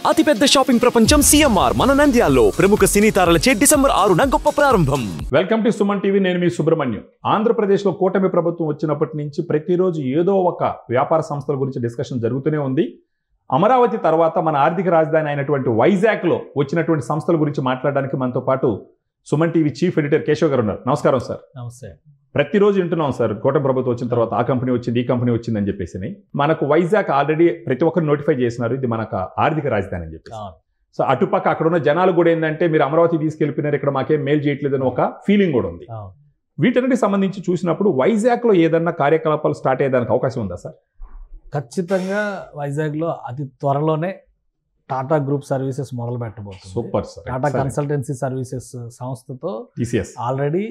అతిపెద్ద షాపింగ్ ప్రపంచం సిఎంఆర్ మన నంద్యాలలో ప్రముఖ సినీ తారలచే డిసెంబర్ 6న గొప్ప ప్రారంభం. Welcome to Suman TV. నేను మీ సుబ్రహ్మణ్యం. ఆంధ్రప్రదేశ్లో కూటమి ప్రభుత్వం వచ్చినప్పటి నుంచి ప్రతిరోజు ఏదో ఒక వ్యాపార సంస్థల గురించి డిస్కషన్ జరుగుతూనే ఉంది. అమరావతి తర్వాత మన ఆర్థిక రాజధాని అయినటువంటి వైజాగ్లో వచ్చినటువంటి సంస్థల గురించి మాట్లాడడానికి మనతో పాటు Suman TV chief editor Keshav గారు ఉన్నారు. నమస్కారం సార్. నమస్తే. ప్రతిరోజు వింటున్నాం సార్, కూటమి ప్రభుత్వం వచ్చిన తర్వాత ఆ కంపెనీ వచ్చింది, ఈ కంపెనీ వచ్చింది అని చెప్పేసి. మనకు వైజాగ్ ఆల్రెడీ ప్రతి ఒక్కరు నోటిఫై చేసినారు, ఇది మనకు ఆర్థిక రాజధాని అని చెప్పేసి. సో అటుపక్క అక్కడ ఉన్న జనాలు కూడా ఏంటంటే మీరు అమరావతి తీసుకెళ్ళిపోయినారు, ఇక్కడ మాకేం మేలు చేయట్లేదు అని ఒక ఫీలింగ్ కూడా ఉంది. వీటన్నిటికి సంబంధించి చూసినప్పుడు వైజాగ్లో ఏదన్నా కార్యకలాపాలు స్టార్ట్ అయ్యేదానికి అవకాశం ఉందా సార్? ఖచ్చితంగా వైజాగ్లో అతి త్వరలోనే టాటా గ్రూప్ సర్వీసెస్ మొదలు పెట్టబోతుంది. Super sir. Tata Consultancy Services సంస్థతో టీసీఎస్ ఆల్రెడీ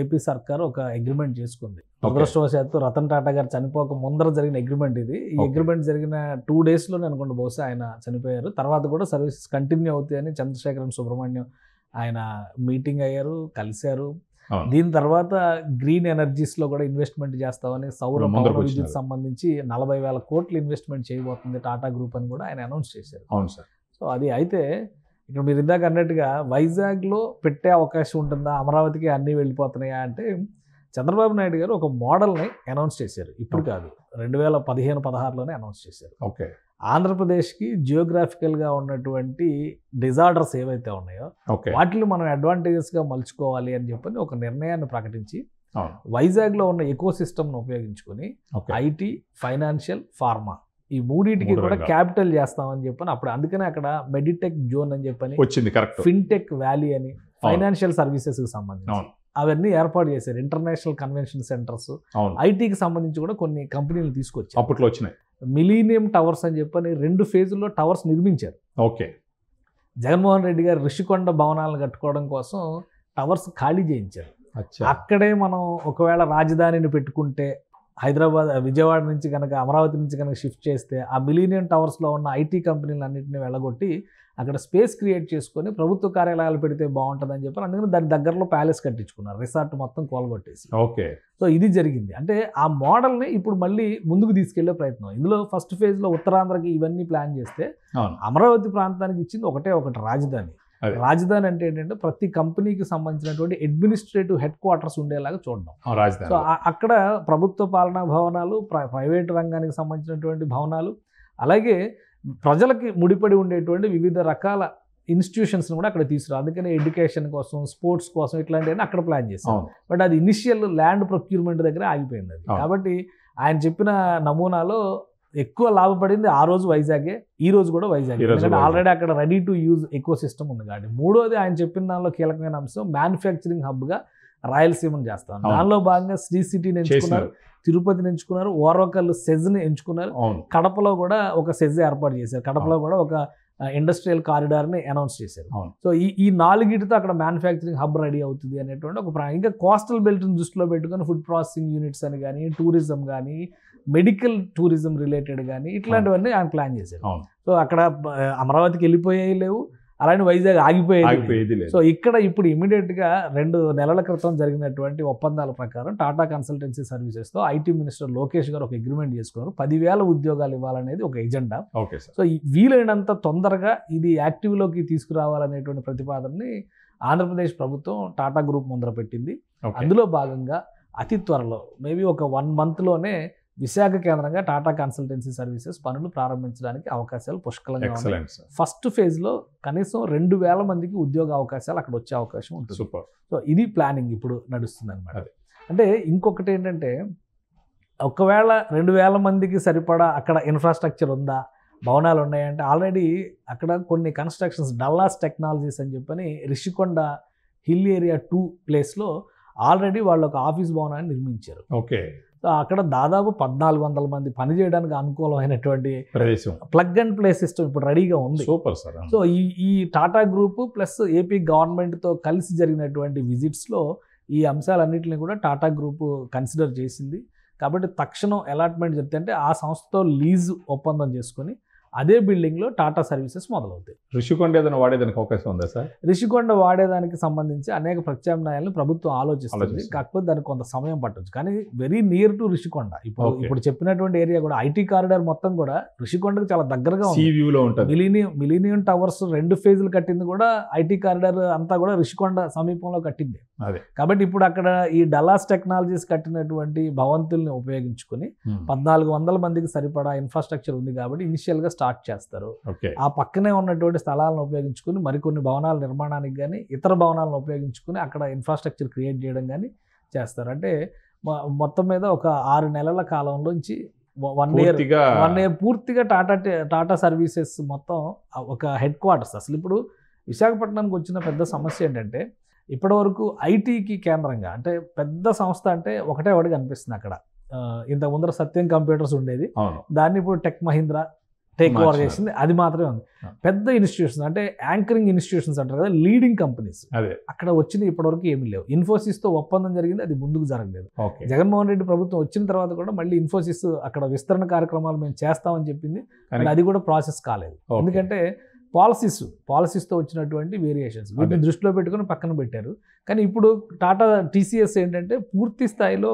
ఏపీ సర్కార్ ఒక అగ్రిమెంట్ చేసుకుంది. దురదృష్టవశాత్తు రతన్ టాటా గారు చనిపోక ముందర జరిగిన అగ్రిమెంట్ ఇది. ఈ అగ్రిమెంట్ జరిగిన 2 daysలోనే అనుకోండి బహుశా ఆయన చనిపోయారు. తర్వాత కూడా సర్వీసెస్ కంటిన్యూ అవుతాయని చంద్రశేఖరన్ సుబ్రహ్మణ్యం ఆయన మీటింగ్ అయ్యారు, కలిశారు. దీని తర్వాత గ్రీన్ ఎనర్జీస్లో కూడా ఇన్వెస్ట్మెంట్ చేస్తామని, సౌర పవన విద్యుత్ సంబంధించి 40,000 కోట్లు ఇన్వెస్ట్మెంట్ చేయబోతుంది టాటా గ్రూప్ అని కూడా ఆయన అనౌన్స్ చేశారు. అవును సార్. సో అది అయితే ఇక్కడ మీరు ఇందాక అన్నట్టుగా వైజాగ్లో పెట్టే అవకాశం ఉంటుందా, అమరావతికి అన్నీ వెళ్ళిపోతున్నాయా అంటే చంద్రబాబు నాయుడు గారు ఒక మోడల్ని అనౌన్స్ చేశారు. ఇప్పుడు కాదు, 2015-16లోనే అనౌన్స్ చేశారు. ఓకే. ఆంధ్రప్రదేశ్కి జియోగ్రాఫికల్గా ఉన్నటువంటి డిజార్డర్స్ ఏవైతే ఉన్నాయో వాటిని మనం అడ్వాంటేజెస్గా మలుచుకోవాలి అని చెప్పని ఒక నిర్ణయాన్ని ప్రకటించి వైజాగ్లో ఉన్న ఎకో సిస్టమ్ను ఉపయోగించుకొని ఐటీ, ఫైనాన్షియల్, ఫార్మా ఈ మూడింటికి కూడా క్యాపిటల్ చేస్తామని చెప్పని అప్పుడు అందుకనే అక్కడ మెడిటెక్ జోన్ అని చెప్పని వచ్చింది, ఫిన్టెక్ వ్యాలీ అని ఫైనాన్షియల్ సర్వీసెస్కి సంబంధించి అవన్నీ ఏర్పాటు చేశారు. ఇంటర్నేషనల్ కన్వెన్షన్ సెంటర్స్, ఐటీకి సంబంధించి కూడా కొన్ని కంపెనీలు తీసుకొచ్చారు. అప్పట్లో వచ్చినాయి. మిలీనియం టవర్స్ అని చెప్పని 2 phases టవర్స్ నిర్మించారు. ఓకే. జగన్మోహన్ రెడ్డి గారు ఋషికొండ భవనాలను కట్టుకోవడం కోసం టవర్స్ ఖాళీ చేయించారు. అక్కడే మనం ఒకవేళ రాజధానిని పెట్టుకుంటే హైదరాబాద్, విజయవాడ నుంచి కనుక అమరావతి నుంచి కనుక షిఫ్ట్ చేస్తే ఆ మిలీనియం టవర్స్లో ఉన్న ఐటీ కంపెనీలు అన్నింటినీ వెళ్ళగొట్టి అక్కడ స్పేస్ క్రియేట్ చేసుకొని ప్రభుత్వ కార్యాలయాలు పెడితే బాగుంటుందని చెప్పి అందుకని దాని దగ్గరలో ప్యాలెస్ కట్టించుకున్నారు, రిసార్ట్ మొత్తం కోలగొట్టేసి. ఓకే. సో ఇది జరిగింది. అంటే ఆ మోడల్ని ఇప్పుడు మళ్ళీ ముందుకు తీసుకెళ్లే ప్రయత్నం. ఇందులో ఫస్ట్ ఫేజ్లో ఉత్తరాంధ్రకి ఇవన్నీ ప్లాన్ చేస్తే అమరావతి ప్రాంతానికి ఇచ్చింది ఒకటి రాజధాని. రాజధాని అంటే ఏంటంటే ప్రతి కంపెనీకి సంబంధించినటువంటి అడ్మినిస్ట్రేటివ్ హెడ్ క్వార్టర్స్ ఉండేలాగా చూడడం. సో అక్కడ ప్రభుత్వ పాలనా భవనాలు, ప్రైవేట్ రంగానికి సంబంధించినటువంటి భవనాలు, అలాగే ప్రజలకి ముడిపడి ఉండేటువంటి వివిధ రకాల ఇన్స్టిట్యూషన్స్ని కూడా అక్కడ తీసుకురా. అందుకని ఎడ్యుకేషన్ కోసం, స్పోర్ట్స్ కోసం ఇట్లాంటివన్నీ అక్కడ ప్లాన్ చేశాం. బట్ అది ఇనిషియల్ ల్యాండ్ ప్రొక్యూర్మెంట్ దగ్గర ఆగిపోయింది అది. కాబట్టి ఆయన చెప్పిన నమూనాలో ఎక్కువ లాభపడింది ఆ రోజు వైజాగే, ఈ రోజు కూడా వైజాగ్. ఎందుకంటే ఆల్రెడీ అక్కడ ready to use eco system ఉంది. కాబట్టి మూడోది ఆయన చెప్పిన దానిలో కీలకమైన అంశం మ్యానుఫ్యాక్చరింగ్ హబ్గా రాయలసీమను చేస్తాను. దానిలో భాగంగా శ్రీ సిటీని ఎంచుకున్నారు, తిరుపతిని ఎంచుకున్నారు, ఓర్వకల్లు సెజ్ని ఎంచుకున్నారు, కడపలో కూడా ఒక సెజ్ ఏర్పాటు చేశారు, కడపలో కూడా ఒక ఇండస్ట్రియల్ కారిడార్ని అనౌన్స్ చేశారు. సో ఈ 4గిటితో అక్కడ మ్యానుఫ్యాక్చరింగ్ హబ్ రెడీ అవుతుంది అనేటువంటి ఒక ఇంకా కోస్టల్ బెల్ట్ని దృష్టిలో పెట్టుకొని ఫుడ్ ప్రాసెసింగ్ యూనిట్స్ అని కానీ, టూరిజం కానీ, మెడికల్ టూరిజం రిలేటెడ్ కానీ ఇట్లాంటివన్నీ ఆయన ప్లాన్ చేశారు. సో అక్కడ అమరావతికి వెళ్ళిపోయేవి లేవు, అలానే వైజాగ్ ఆగిపోయేది. సో ఇక్కడ ఇప్పుడు ఇమీడియట్గా 2 నెలల క్రితం జరిగినటువంటి ఒప్పందాల ప్రకారం టాటా కన్సల్టెన్సీ సర్వీసెస్తో ఐటీ మినిస్టర్ లోకేష్ గారు ఒక అగ్రిమెంట్ చేసుకున్నారు. 10,000 ఉద్యోగాలు ఇవ్వాలనేది ఒక ఎజెండా. సో వీలైనంత తొందరగా ఇది యాక్టివ్లోకి తీసుకురావాలనేటువంటి ప్రతిపాదనని ఆంధ్రప్రదేశ్ ప్రభుత్వం టాటా గ్రూప్ ముందర పెట్టింది. అందులో భాగంగా అతి త్వరలో మేబీ ఒక 1 monthలోనే విశాఖ కేంద్రంగా టాటా కన్సల్టెన్సీ సర్వీసెస్ పనులు ప్రారంభించడానికి అవకాశాలు పుష్కలంగా ఉన్నాయి. ఫస్ట్ ఫేజ్లో కనీసం 2,000 మందికి ఉద్యోగ అవకాశాలు అక్కడ వచ్చే అవకాశం ఉంటుంది. సో ఇది ప్లానింగ్ ఇప్పుడు నడుస్తుంది అనమాట. అంటే ఇంకొకటి ఏంటంటే ఒకవేళ 2,000 మందికి సరిపడా అక్కడ ఇన్ఫ్రాస్ట్రక్చర్ ఉందా, భవనాలు ఉన్నాయంటే ఆల్రెడీ అక్కడ కొన్ని కన్స్ట్రక్షన్స్ డల్లాస్ టెక్నాలజీస్ అని చెప్పని రిషికొండ హిల్ ఏరియా 2 ప్లేస్లో ఆల్రెడీ వాళ్ళు ఒక ఆఫీస్ భవనాన్ని నిర్మించారు. ఓకే. సో అక్కడ దాదాపు 1,400 మంది పనిచేయడానికి అనుకూలమైనటువంటి ప్రదేశం, ప్లగ్ అండ్ ప్లే సిస్టమ్ ఇప్పుడు రెడీగా ఉంది. Super sir. సో ఈ టాటా గ్రూప్ ప్లస్ ఏపీ గవర్నమెంట్తో కలిసి జరిగినటువంటి విజిట్స్లో ఈ అంశాలన్నింటినీ కూడా టాటా గ్రూప్ కన్సిడర్ చేసింది. కాబట్టి తక్షణం అలాట్మెంట్ చెప్తే అంటే ఆ సంస్థతో లీజ్ ఒప్పందం చేసుకొని అదే బిల్డింగ్లో టాటా సర్వీసెస్ మొదలవుతాయి. రిషికొండ ఏదైనా వాడేదానికి అవకాశం ఉందా సార్? రిషికొండ వాడేదానికి సంబంధించి అనేక ప్రత్యామ్నాయాలను ప్రభుత్వం ఆలోచిస్తుంది. కాకపోతే దానికి కొంత సమయం పట్టొచ్చు. కానీ వెరీ నియర్ టు రిషికొండ. ఇప్పుడు చెప్పినటువంటి ఏరియా కూడా ఐటీ కారిడార్ మొత్తం కూడా రిషికొండకు చాలా దగ్గరగా ఉంది. మిలీనియం టవర్స్ 2 ఫేజ్లు కట్టింది కూడా ఐటీ కారిడార్ అంతా కూడా రిషికొండ సమీపంలో కట్టింది. కాబట్టి ఇప్పుడు అక్కడ ఈ డల్లాస్ టెక్నాలజీస్ కట్టినటువంటి భవంతుల్ని ఉపయోగించుకుని 1400 మందికి సరిపడా ఇన్ఫ్రాస్ట్రక్చర్ ఉంది కాబట్టి ఇనిషియల్ గా స్టార్ట్ చేస్తారు. ఆ పక్కనే ఉన్నటువంటి స్థలాలను ఉపయోగించుకుని మరికొన్ని భవనాల నిర్మాణానికి కానీ ఇతర భవనాలను ఉపయోగించుకుని అక్కడ ఇన్ఫ్రాస్ట్రక్చర్ క్రియేట్ చేయడం కానీ చేస్తారు. అంటే మొత్తం మీద ఒక 6 నెలల కాలంలోంచి 1 ఇయర్ పూర్తిగా టాటా సర్వీసెస్ మొత్తం ఒక హెడ్ క్వార్టర్స్. అసలు ఇప్పుడు విశాఖపట్నానికి వచ్చిన పెద్ద సమస్య ఏంటంటే ఇప్పటి వరకు ఐటీకి కేంద్రంగా అంటే పెద్ద సంస్థ అంటే ఒకటే వాడికి అనిపిస్తుంది అక్కడ. ఇంత ముందర సత్యం కంప్యూటర్స్ ఉండేది, దాన్ని ఇప్పుడు టెక్ మహీంద్రా టేక్ ఓవర్ చేసింది. అది మాత్రమే ఉంది. పెద్ద ఇన్స్టిట్యూషన్స్ అంటే యాంకరింగ్ ఇన్స్టిట్యూషన్స్ అంటారు కదా, లీడింగ్ కంపెనీస్ అక్కడ వచ్చింది ఇప్పటివరకు ఏమీ లేవు. ఇన్ఫోసిస్తో ఒప్పందం జరిగింది, అది ముందుకు జరగలేదు. జగన్మోహన్ రెడ్డి ప్రభుత్వం వచ్చిన తర్వాత కూడా మళ్ళీ ఇన్ఫోసిస్ అక్కడ విస్తరణ కార్యక్రమాలు మేము చేస్తామని చెప్పింది, అది కూడా ప్రాసెస్ కాలేదు. ఎందుకంటే పాలసీస్తో వచ్చినటువంటి వేరియేషన్స్ వీటిని దృష్టిలో పెట్టుకుని పక్కన పెట్టారు. కానీ ఇప్పుడు టాటా టీసీఎస్ ఏంటంటే పూర్తి స్థాయిలో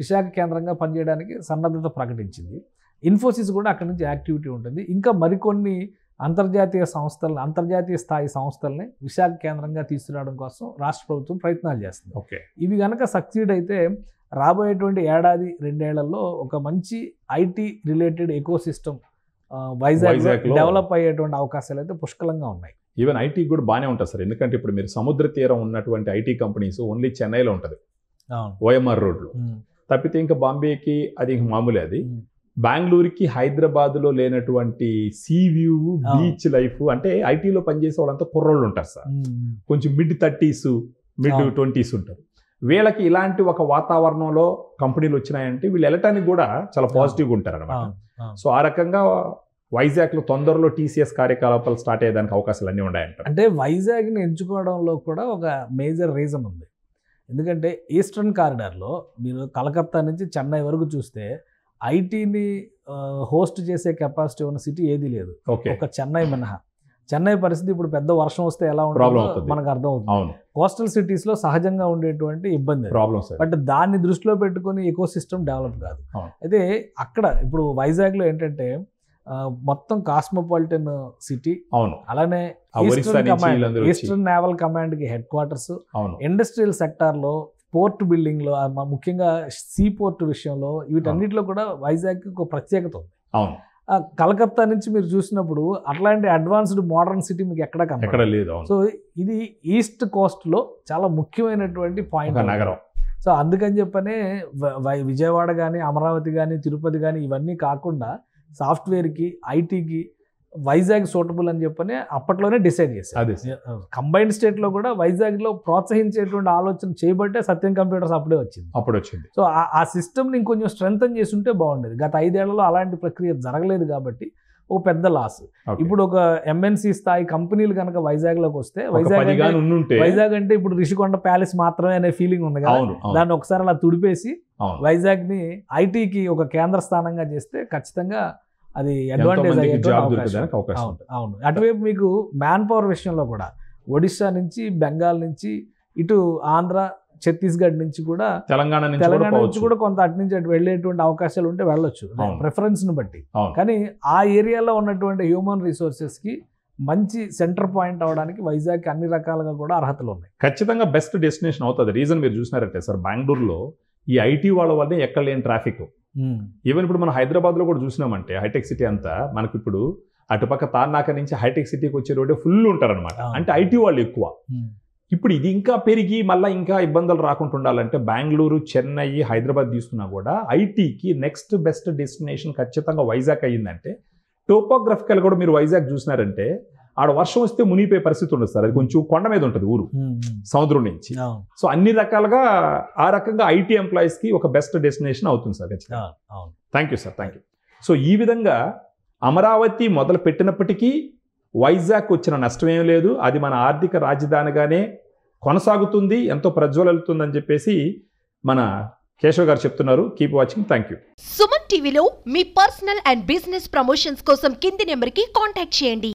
విశాఖ కేంద్రంగా పనిచేయడానికి సన్నద్ధత ప్రకటించింది. ఇన్ఫోసిస్ కూడా అక్కడి నుంచి యాక్టివిటీ ఉంటుంది. ఇంకా మరికొన్ని అంతర్జాతీయ స్థాయి సంస్థల్ని విశాఖ కేంద్రంగా తీసుకురావడం కోసం రాష్ట్ర ప్రభుత్వం ప్రయత్నాలు చేస్తుంది. ఇవి కనుక సక్సీడ్ అయితే రాబోయేటువంటి 1-2 ఏళ్లలో ఒక మంచి IT related eco system Vizag develop అయ్యేటువంటి అవకాశాలు అయితే పుష్కలంగా ఉన్నాయి. ఈవెన్ ఐటీ కూడా బాగానే ఉంటుంది సార్. ఎందుకంటే ఇప్పుడు మీరు సముద్ర తీరం ఉన్నటువంటి ఐటీ కంపెనీస్ ఓన్లీ చెన్నైలో ఉంటుంది, ఓఎంఆర్ రోడ్లో తప్పితే. ఇంకా బాంబేకి అది ఇంక మామూలే. అది బెంగళూరుకి హైదరాబాద్లో లేనటువంటి సీ వ్యూ, బీచ్ లైఫ్. అంటే ఐటీలో పనిచేసే వాళ్ళంతా కుర్రోళ్ళు ఉంటారు సార్, కొంచెం mid-30s mid-20s ఉంటారు. వీళ్ళకి ఇలాంటి ఒక వాతావరణంలో కంపెనీలు వచ్చినాయంటే వీళ్ళు వెళ్ళటానికి కూడా చాలా పాజిటివ్గా ఉంటారు అనమాట. సో ఆ రకంగా వైజాగ్లో తొందరలో టీసీఎస్ కార్యకలాపాలు స్టార్ట్ అయ్యేదానికి అవకాశాలు అన్నీ ఉన్నాయంట. అంటే వైజాగ్ని ఎంచుకోవడంలో కూడా ఒక మేజర్ రీజన్ ఉంది. ఎందుకంటే ఈస్టర్న్ కారిడార్లో మీరు కలకత్తా నుంచి చెన్నై వరకు చూస్తే ఐటీని హోస్ట్ చేసే కెపాసిటీ ఉన్న సిటీ ఏది లేదు, ఒక చెన్నై మినహా. చెన్నై పరిస్థితి ఇప్పుడు పెద్ద వర్షం వస్తే ఎలా ఉంటుందో మనకు అర్థమవుతుంది. కోస్టల్ సిటీస్ లో సహజంగా ఉండేటువంటి ఇబ్బంది, బట్ దాన్ని దృష్టిలో పెట్టుకుని ఎకో సిస్టమ్ డెవలప్ కాదు. అయితే అక్కడ ఇప్పుడు వైజాగ్ లో ఏంటంటే మొత్తం కాస్మోపాలిటన్ సిటీ, అలానే ఈస్టర్న్ నేవల్ కమాండ్ కి హెడ్ క్వార్టర్స్, ఇండస్ట్రియల్ సెక్టార్ లో పోర్ట్ బిల్డింగ్ లో ముఖ్యంగా సీ పోర్ట్ విషయంలో వీటన్నిటిలో కూడా వైజాగ్ ఒక ప్రత్యేకత ఉంది. కలకత్తా నుంచి మీరు చూసినప్పుడు అట్లాంటి అడ్వాన్స్డ్ మోడర్న్ సిటీ మీకు ఎక్కడ కనపడలేదు. సో ఇది ఈస్ట్ కోస్ట్ లో చాలా ముఖ్యమైనటువంటి పాయింట్ నగరం. సో అందుకని చెప్పనే విజయవాడ కానీ, అమరావతి కానీ, తిరుపతి కానీ ఇవన్నీ కాకుండా సాఫ్ట్వేర్కి, ఐటీకి వైజాగ్ సూటబుల్ అని చెప్పని అప్పట్లోనే డిసైడ్ చేశారు. కంబైన్డ్ స్టేట్ లో కూడా వైజాగ్ లో ప్రోత్సహించేటువంటి ఆలోచన చేయబట్టే సత్యం కంప్యూటర్స్ అప్పుడే వచ్చింది. సో ఆ సిస్టమ్ ని ఇంకొంచెం స్ట్రెంథన్ చేసి ఉంటే బాగుండేది. గత 5 ఏళ్లలో అలాంటి ప్రక్రియ జరగలేదు కాబట్టి ఓ పెద్ద లాస్. ఇప్పుడు ఒక ఎంఎన్సీ స్థాయి కంపెనీలు కనుక వైజాగ్ లోకి వస్తే, వైజాగ్ అంటే ఇప్పుడు రిషికొండ ప్యాలెస్ మాత్రమే అనే ఫీలింగ్ ఉంది కదా, దాన్ని ఒకసారి అలా తుడిపేసి వైజాగ్ ని ఐటీకి ఒక కేంద్ర స్థానంగా చేస్తే ఖచ్చితంగా అది అడ్వాంటేజ్ అయ్యే అవకాశం. అవును, అటువైపు మీకు మ్యాన్ పవర్ విషయంలో కూడా ఒడిశా నుంచి, బెంగాల్ నుంచి, ఇటు ఆంధ్ర, ఛత్తీస్గఢ్ నుంచి కూడా, తెలంగాణ నుంచి కూడా కొంత అటు నుంచి అటు వెళ్ళేటువంటి అవకాశాలు ఉంటే వెళ్ళొచ్చు ప్రిఫరెన్స్ ని బట్టి. కానీ ఆ ఏరియాలో ఉన్నటువంటి హ్యూమన్ రిసోర్సెస్ కి మంచి సెంటర్ పాయింట్ అవడానికి వైజాగ్ అన్ని రకాలుగా కూడా అర్హతలు ఉన్నాయి. ఖచ్చితంగా బెస్ట్ డెస్టినేషన్ అవుతుంది. రీజన్ మీరు చూసినారంటే సార్, బెంగళూరులో ఈ ఐటీ వాళ్ళ వల్లే ఎక్కడ లేని ట్రాఫిక్. ఈవెన్ ఇప్పుడు మనం హైదరాబాద్లో కూడా చూసినామంటే హైటెక్ సిటీ అంతా మనకి ఇప్పుడు అటుపక్క తార్నాక నుంచి హైటెక్ సిటీకి వచ్చే రోడ్డే ఫుల్ ఉంటారనమాట. అంటే ఐటీ వాళ్ళు ఎక్కువ. ఇప్పుడు ఇది ఇంకా పెరిగి మళ్ళీ ఇంకా ఇబ్బందులు రాకుండా ఉండాలంటే బెంగళూరు, చెన్నై, హైదరాబాద్ తీసుకున్నా కూడా ఐటీకి నెక్స్ట్ బెస్ట్ డెస్టినేషన్ ఖచ్చితంగా వైజాగ్ అయ్యిందంటే. టోపోగ్రఫికల్ కూడా మీరు వైజాగ్ చూసినారంటే ఆడ వర్షం వస్తే మునిగిపోయే పరిస్థితి ఉండదు సార్. అది కొంచెం కొండ మీద ఉంటుంది ఊరు, సముద్రం నుంచి. సో అన్ని రకాలుగా ఆ రకంగా ఐటీ ఎంప్లాయీస్కి ఒక బెస్ట్ డెస్టినేషన్ అవుతుంది సార్. ఖచ్చితంగా. Thank you sir, thank you. So ఈ విధంగా అమరావతి మొదలు పెట్టినప్పటికీ వైజాగ్ వచ్చిన నష్టమేం లేదు. అది మన ఆర్థిక రాజధానిగానే కొనసాగుతుంది, ఎంతో ప్రజ్వలుతుందని చెప్పేసి మన కేశవ్ గారు చెప్తున్నారు. Keep watching. Thank you. Suman టీవీలో మీ పర్సనల్ అండ్ బిజినెస్ ప్రమోషన్స్ కోసం కింది నెంబర్కి కాంటాక్ట్ చేయండి.